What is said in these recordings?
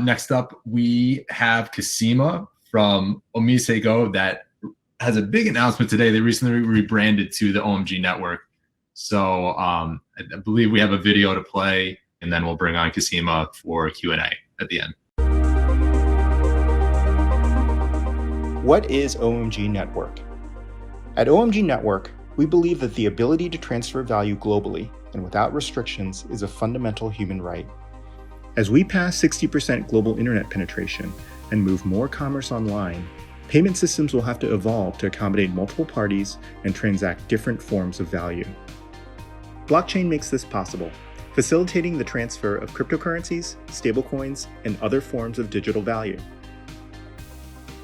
Next up, we have Cosima from OmiseGo that has a big announcement today. They recently rebranded to the OMG network. So I believe we have a video to play, and then we'll bring on Cosima for Q&A at the end. What is OMG Network? At OMG Network, we believe that the ability to transfer value globally and without restrictions is a fundamental human right. As we pass 60% global internet penetration and move more commerce online, payment systems will have to evolve to accommodate multiple parties and transact different forms of value. Blockchain makes this possible, facilitating the transfer of cryptocurrencies, stablecoins, and other forms of digital value.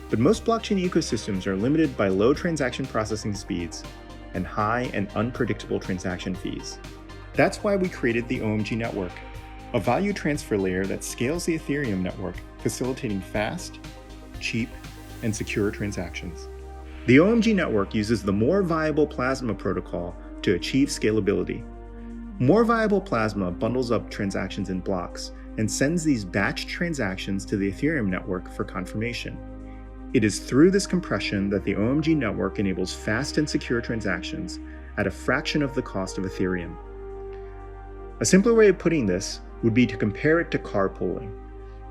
But most blockchain ecosystems are limited by low transaction processing speeds and high and unpredictable transaction fees. That's why we created the OMG network, a value transfer layer that scales the Ethereum network, facilitating fast, cheap, and secure transactions. The OMG network uses the More Viable Plasma protocol to achieve scalability. More Viable Plasma bundles up transactions in blocks and sends these batch transactions to the Ethereum network for confirmation. It is through this compression that the OMG network enables fast and secure transactions at a fraction of the cost of Ethereum. A simpler way of putting this would be to compare it to carpooling.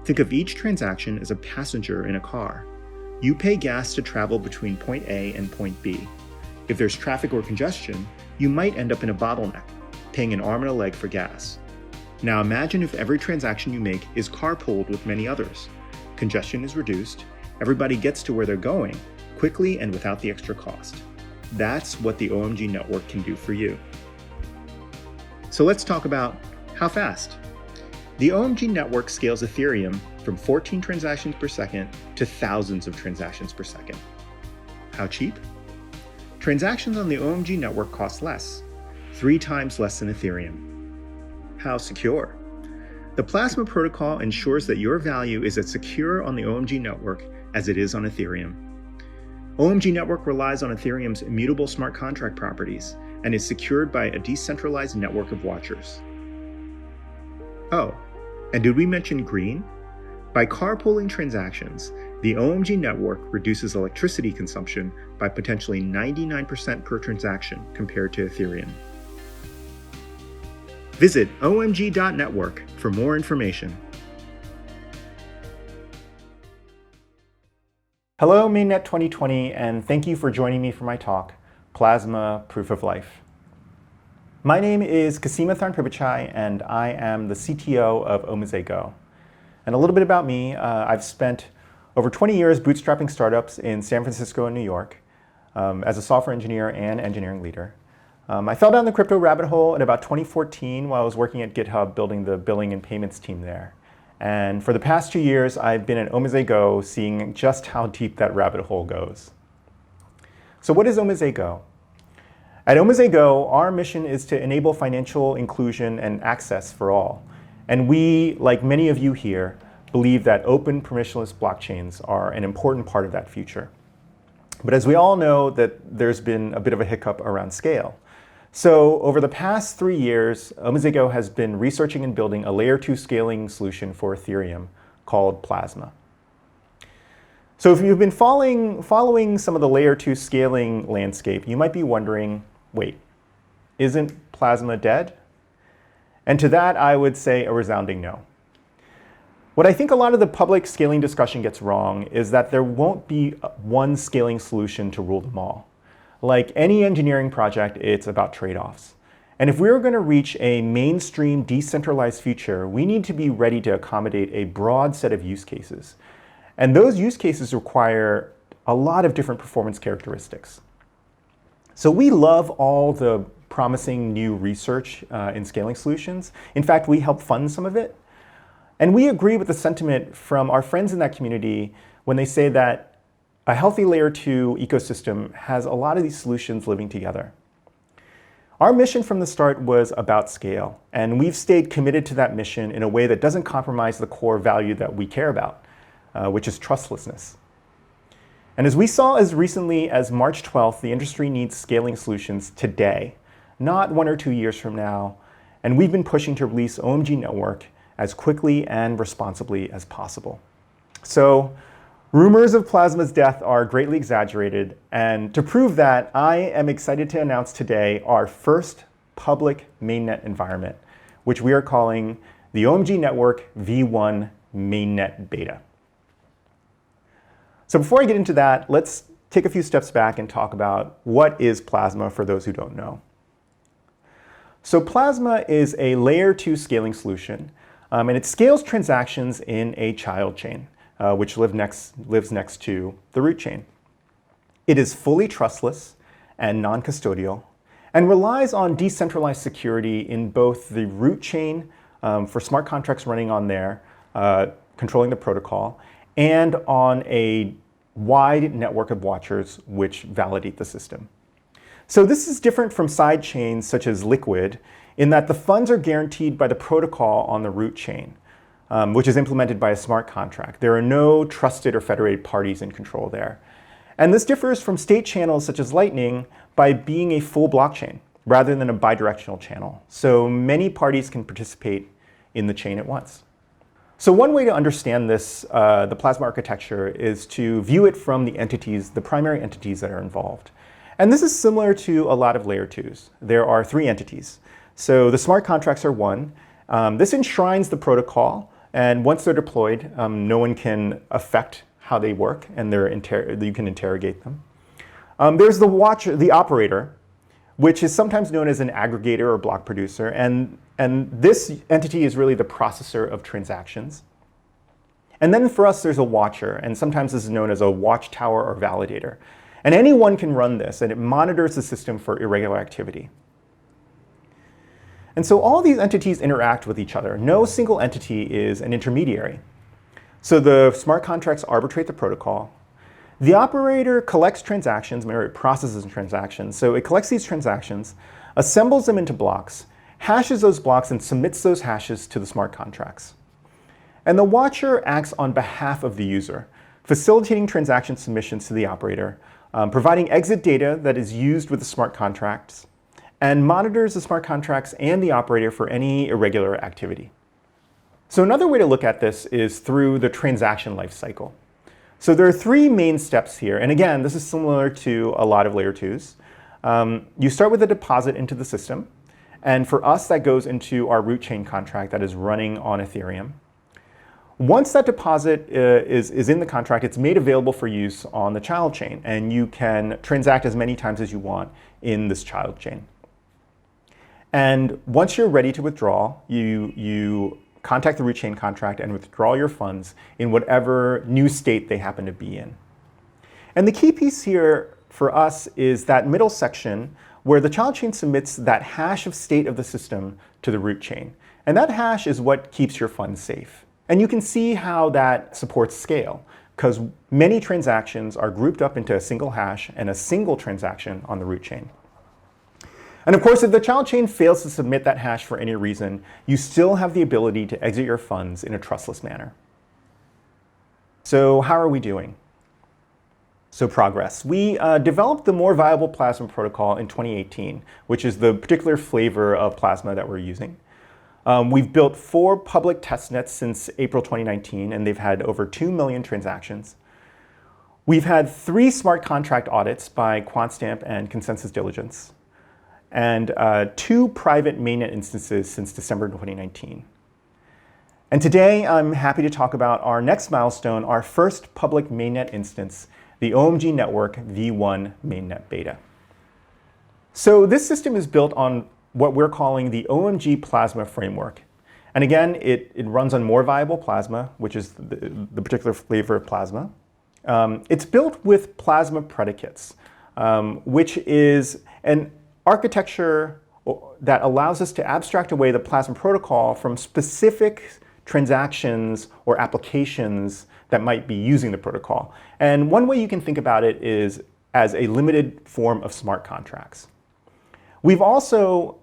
Think of each transaction as a passenger in a car. You pay gas to travel between point A and point B. If there's traffic or congestion, you might end up in a bottleneck, paying an arm and a leg for gas. Now imagine if every transaction you make is carpooled with many others. Congestion is reduced, everybody gets to where they're going quickly and without the extra cost. That's what the OMG network can do for you. So let's talk about how fast. The OMG network scales Ethereum from 14 transactions per second to thousands of transactions per second. How cheap? Transactions on the OMG network cost less, 3 times less than Ethereum. How secure? The Plasma protocol ensures that your value is as secure on the OMG network as it is on Ethereum. OMG network relies on Ethereum's immutable smart contract properties and is secured by a decentralized network of watchers. Oh, and did we mention green? By carpooling transactions, the OMG network reduces electricity consumption by potentially 99% per transaction compared to Ethereum. Visit omg.network for more information. Hello, Mainnet 2020, and thank you for joining me for my talk, Plasma Proof of Life. My name is Cosima Tharn-Pribichai, and I am the CTO of OmiseGo. And a little bit about me, I've spent over 20 years bootstrapping startups in San Francisco and New York as a software engineer and engineering leader. I fell down the crypto rabbit hole in about 2014 while I was working at GitHub building the billing and payments team there. And for the past 2 years, I've been at OmiseGo seeing just how deep that rabbit hole goes. So what is OmiseGo? At OmiseGo, our mission is to enable financial inclusion and access for all. And we, like many of you here, believe that open permissionless blockchains are an important part of that future. But as we all know, that there's been a bit of a hiccup around scale. So over the past 3 years, OmiseGo has been researching and building a layer 2 scaling solution for Ethereum called Plasma. So if you've been following some of the layer 2 scaling landscape, you might be wondering, wait, isn't Plasma dead? And to that, I would say a resounding no. What I think a lot of the public scaling discussion gets wrong is that there won't be one scaling solution to rule them all. Like any engineering project, it's about trade-offs. And if we're going to reach a mainstream decentralized future, we need to be ready to accommodate a broad set of use cases. And those use cases require a lot of different performance characteristics. So we love all the promising new research in scaling solutions. In fact, we help fund some of it. And we agree with the sentiment from our friends in that community when they say that a healthy layer 2 ecosystem has a lot of these solutions living together. Our mission from the start was about scale, and we've stayed committed to that mission in a way that doesn't compromise the core value that we care about, which is trustlessness. And as we saw as recently as March 12th, the industry needs scaling solutions today, not 1 or 2 years from now. And we've been pushing to release OMG Network as quickly and responsibly as possible. So rumors of Plasma's death are greatly exaggerated, and to prove that, I am excited to announce today our first public mainnet environment, which we are calling the OMG Network V1 Mainnet Beta. So before I get into that, let's take a few steps back and talk about what is Plasma for those who don't know. So Plasma is a layer 2 scaling solution, and it scales transactions in a child chain, which lives next to the root chain. It is fully trustless and non-custodial, and relies on decentralized security in both the root chain for smart contracts running on there, controlling the protocol, and on a wide network of watchers which validate the system. So this is different from side chains such as Liquid in that the funds are guaranteed by the protocol on the root chain, which is implemented by a smart contract. There are no trusted or federated parties in control there. And this differs from state channels such as Lightning by being a full blockchain rather than a bidirectional channel. So many parties can participate in the chain at once. So one way to understand this, the Plasma architecture, is to view it from the primary entities that are involved. And this is similar to a lot of layer 2s. There are 3 entities. So the smart contracts are one. This enshrines the protocol, and once they're deployed, no one can affect how they work, and you can interrogate them. There's the operator, which is sometimes known as an aggregator or block producer, and this entity is really the processor of transactions. And then for us, there's a watcher, and sometimes this is known as a watchtower or validator. And anyone can run this, and it monitors the system for irregular activity. And so all these entities interact with each other. No single entity is an intermediary. So the smart contracts arbitrate the protocol. The operator collects transactions, or it processes transactions. So it collects these transactions, assembles them into blocks, hashes those blocks, and submits those hashes to the smart contracts. And the watcher acts on behalf of the user, facilitating transaction submissions to the operator, providing exit data that is used with the smart contracts, and monitors the smart contracts and the operator for any irregular activity. So another way to look at this is through the transaction lifecycle. So there are 3 main steps here. And again, this is similar to a lot of layer 2s. You start with a deposit into the system. And for us, that goes into our root chain contract that is running on Ethereum. Once that deposit is in the contract, it's made available for use on the child chain. And you can transact as many times as you want in this child chain. And once you're ready to withdraw, you contact the root chain contract and withdraw your funds in whatever new state they happen to be in. And the key piece here for us is that middle section where the child chain submits that hash of state of the system to the root chain. And that hash is what keeps your funds safe. And you can see how that supports scale, because many transactions are grouped up into a single hash and a single transaction on the root chain. And of course, if the child chain fails to submit that hash for any reason, you still have the ability to exit your funds in a trustless manner. So how are we doing? So progress. We developed the more viable Plasma protocol in 2018, which is the particular flavor of Plasma that we're using. We've built 4 public testnets since April 2019, and they've had over 2 million transactions. We've had 3 smart contract audits by QuantStamp and Consensus Diligence, and 2 private mainnet instances since December 2019. And today, I'm happy to talk about our next milestone, our first public mainnet instance, the OMG Network V1 Mainnet Beta. So this system is built on what we're calling the OMG Plasma Framework. And again, it runs on more viable Plasma, which is the particular flavor of Plasma. It's built with Plasma predicates, which is an architecture that allows us to abstract away the Plasma protocol from specific transactions or applications that might be using the protocol. And one way you can think about it is as a limited form of smart contracts. We've also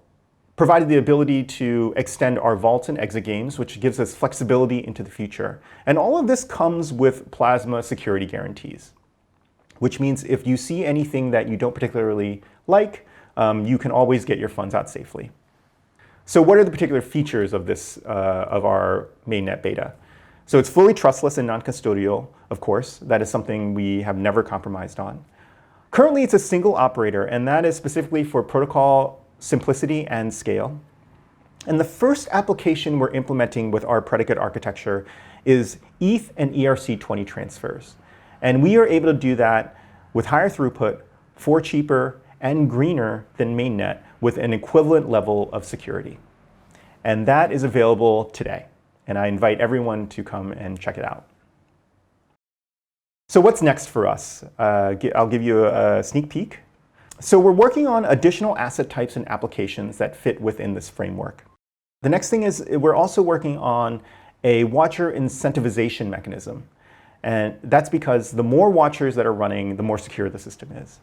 provided the ability to extend our vaults and exit games, which gives us flexibility into the future. And all of this comes with Plasma security guarantees, which means if you see anything that you don't particularly like, you can always get your funds out safely. So what are the particular features of this of our mainnet beta? So it's fully trustless and non-custodial, of course. That is something we have never compromised on. Currently, it's a single operator, and that is specifically for protocol simplicity and scale. And the first application we're implementing with our predicate architecture is ETH and ERC20 transfers. And we are able to do that with higher throughput, for cheaper, and greener than mainnet with an equivalent level of security. And that is available today. And I invite everyone to come and check it out. So what's next for us? I'll give you a sneak peek. So we're working on additional asset types and applications that fit within this framework. The next thing is we're also working on a watcher incentivization mechanism. And that's because the more watchers that are running, the more secure the system is.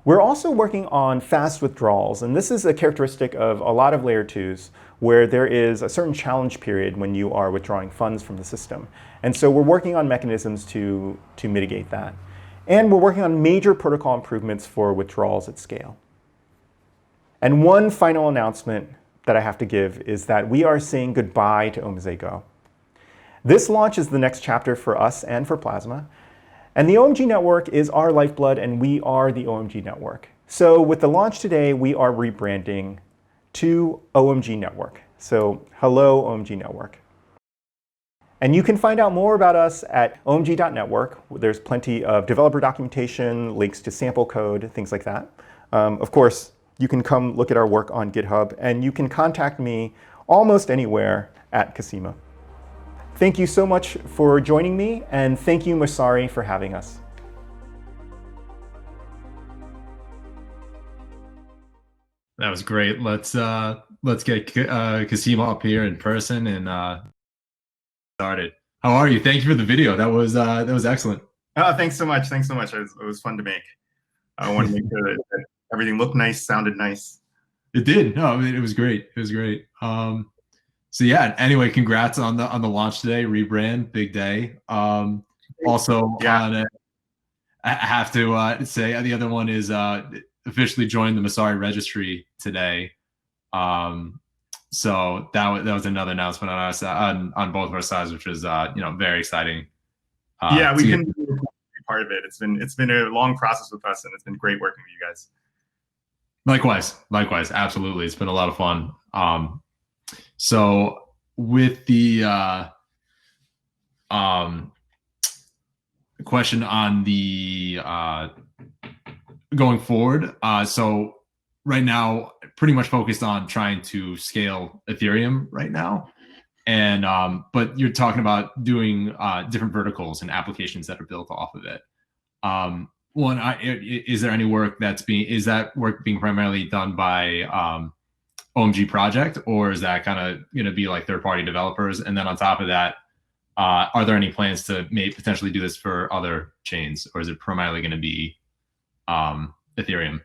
We're also working on fast withdrawals, and this is a characteristic of a lot of layer 2s where there is a certain challenge period when you are withdrawing funds from the system. And so we're working on mechanisms to mitigate that. And we're working on major protocol improvements for withdrawals at scale. And one final announcement that I have to give is that we are saying goodbye to OmiseGo. This launch is the next chapter for us and for Plasma. And the OMG network is our lifeblood, and we are the OMG network. So with the launch today, we are rebranding to OMG network. So hello, OMG network. And you can find out more about us at omg.network. There's plenty of developer documentation, links to sample code, things like that. Of course, you can come look at our work on GitHub, and you can contact me almost anywhere at Kasima. Thank you so much for joining me, and thank you, Masari, for having us. That was great. Let's get Kasima up here in person and started. How are you? Thank you for the video. That was excellent. Oh, thanks so much. Thanks so much. It was fun to make. I want to make sure that everything looked nice, sounded nice. It did. No, I mean, it was great. It was great. So yeah. Anyway, congrats on the launch today. Rebrand, big day. Also, yeah. I have to say the other one is officially joined the Masari registry today. So that was another announcement on us on both of our sides, which was very exciting. Yeah, we can be part of it. It's been a long process with us, and it's been great working with you guys. Likewise, absolutely. It's been a lot of fun. So with the question on the going forward, so right now, pretty much focused on trying to scale Ethereum right now, and but you're talking about doing different verticals and applications that are built off of it. One, is there any work is that work being primarily done by OMG project, or is that kind of going to be like third-party developers? And then on top of that, are there any plans to potentially do this for other chains, or is it primarily going to be Ethereum?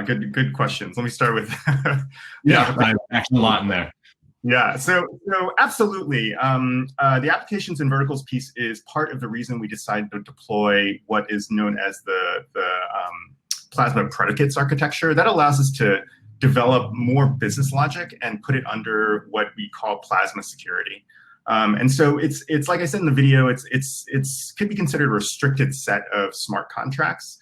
Good questions. Let me start with actually a lot in there. Yeah, so absolutely. The applications and verticals piece is part of the reason we decided to deploy what is known as the Plasma Predicates architecture. That allows us to develop more business logic and put it under what we call Plasma security. And so it's like I said in the video, it's could be considered a restricted set of smart contracts,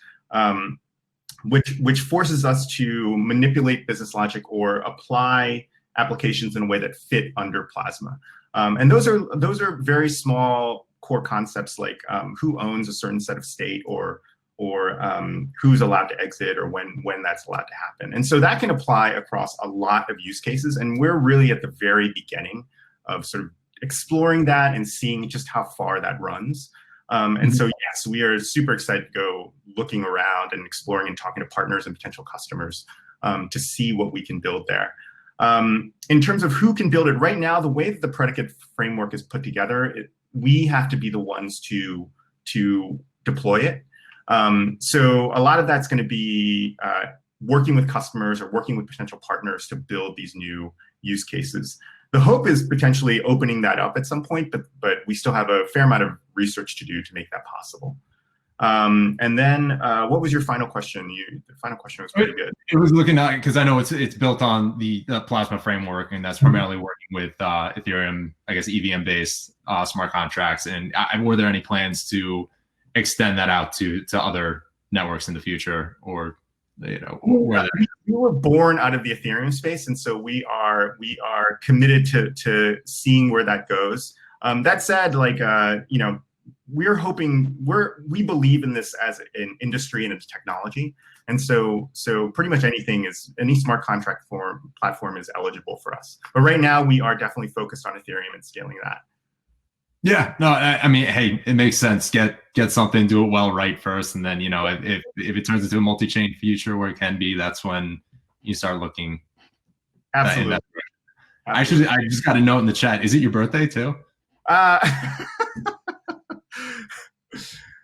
which forces us to manipulate business logic or apply applications in a way that fit under Plasma. And those are very small core concepts like who owns a certain set of state, or who's allowed to exit, or when that's allowed to happen. And so that can apply across a lot of use cases. And we're really at the very beginning of sort of exploring that and seeing just how far that runs. And so, yes, we are super excited to go looking around and exploring and talking to partners and potential customers to see what we can build there. In terms of who can build it right now, the way that the predicate framework is put together, we have to be the ones to deploy it. So a lot of that's going to be working with customers or working with potential partners to build these new use cases. The hope is potentially opening that up at some point, but we still have a fair amount of research to do to make that possible. And then what was your final question? The final question was pretty good. It was looking at, because I know it's built on the Plasma Framework, and that's primarily working with Ethereum, I guess EVM-based smart contracts. And were there any plans to extend that out to other networks in the future, or we were born out of the Ethereum space, and so we are committed to seeing where that goes. That said, we're hoping we believe in this as an industry and a technology, and so pretty much any smart contract platform is eligible for us. But right now we are definitely focused on Ethereum and scaling that. Yeah, no, I mean, hey, it makes sense. Get something, do it well right first, and then if it turns into a multi-chain future where it can be, that's when you start looking. Absolutely. Actually, I just got a note in the chat. Is it your birthday too?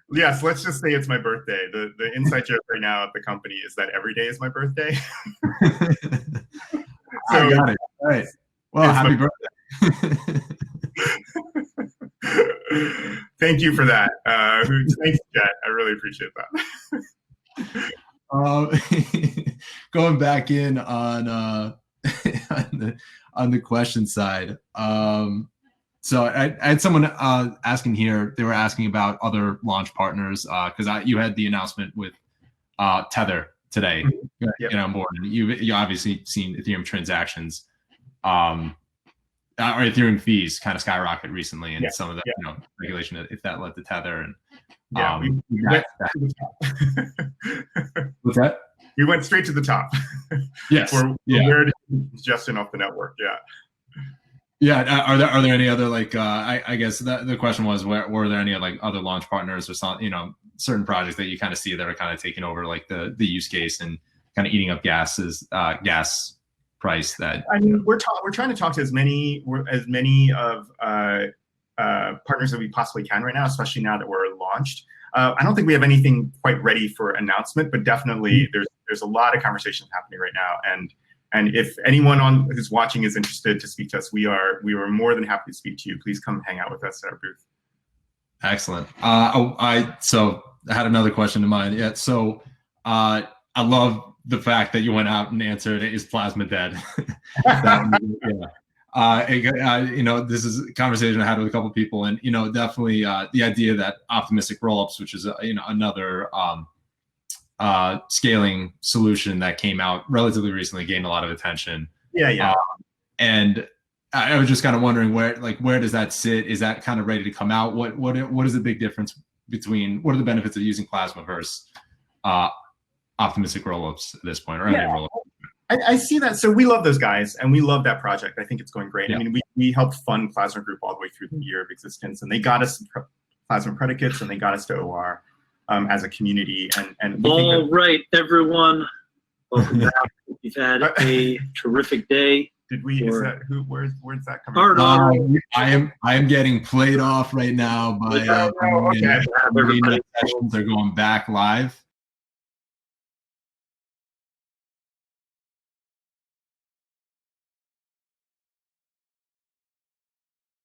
Yes, let's just say it's my birthday. The inside joke right now at the company is that every day is my birthday. I got it. All right. Well, happy birthday. Thank you for that. Thanks, Jet. I really appreciate that. Going back in on the question side. So I had someone asking here. They were asking about other launch partners because you had the announcement with Tether today. Get on board. And you obviously seen Ethereum transactions, or Ethereum fees kind of skyrocket recently, and some of that regulation if that led to Tether. And we went to the top. What's that? We went straight to the top. Yes. Where did suggestion off the network? Yeah. Yeah, are there any other I guess the question was were there any other launch partners or certain projects that you kind of see that are kind of taking over the use case and kind of eating up gas price that we're trying to talk to as many of partners that we possibly can right now, especially now that we're launched. I don't think we have anything quite ready for announcement, but definitely there's a lot of conversations happening right now, and if anyone who's watching is interested to speak to us, we are more than happy to speak to you. Please come hang out with us at our booth. Excellent. I had another question in mind. Yeah. So I love the fact that you went out and answered, is Plasma dead? This is a conversation I had with a couple of people, and definitely the idea that optimistic rollups, which is another scaling solution that came out relatively recently, gained a lot of attention. And I was just kind of wondering where does that sit? Is that kind of ready to come out? What is the big difference between what are the benefits of using Plasma versus optimistic rollups at this point, or any rollup? I see that. So we love those guys, and we love that project. I think it's going great. I mean, we helped fund Plasma Group all the way through the year of existence, and they got us Plasma predicates, and they got us to OR as a community. And all right, everyone, welcome back. We've had a terrific day. Did we? Is that who? Where's that coming from? I am getting played off right now by okay. sessions are going back live.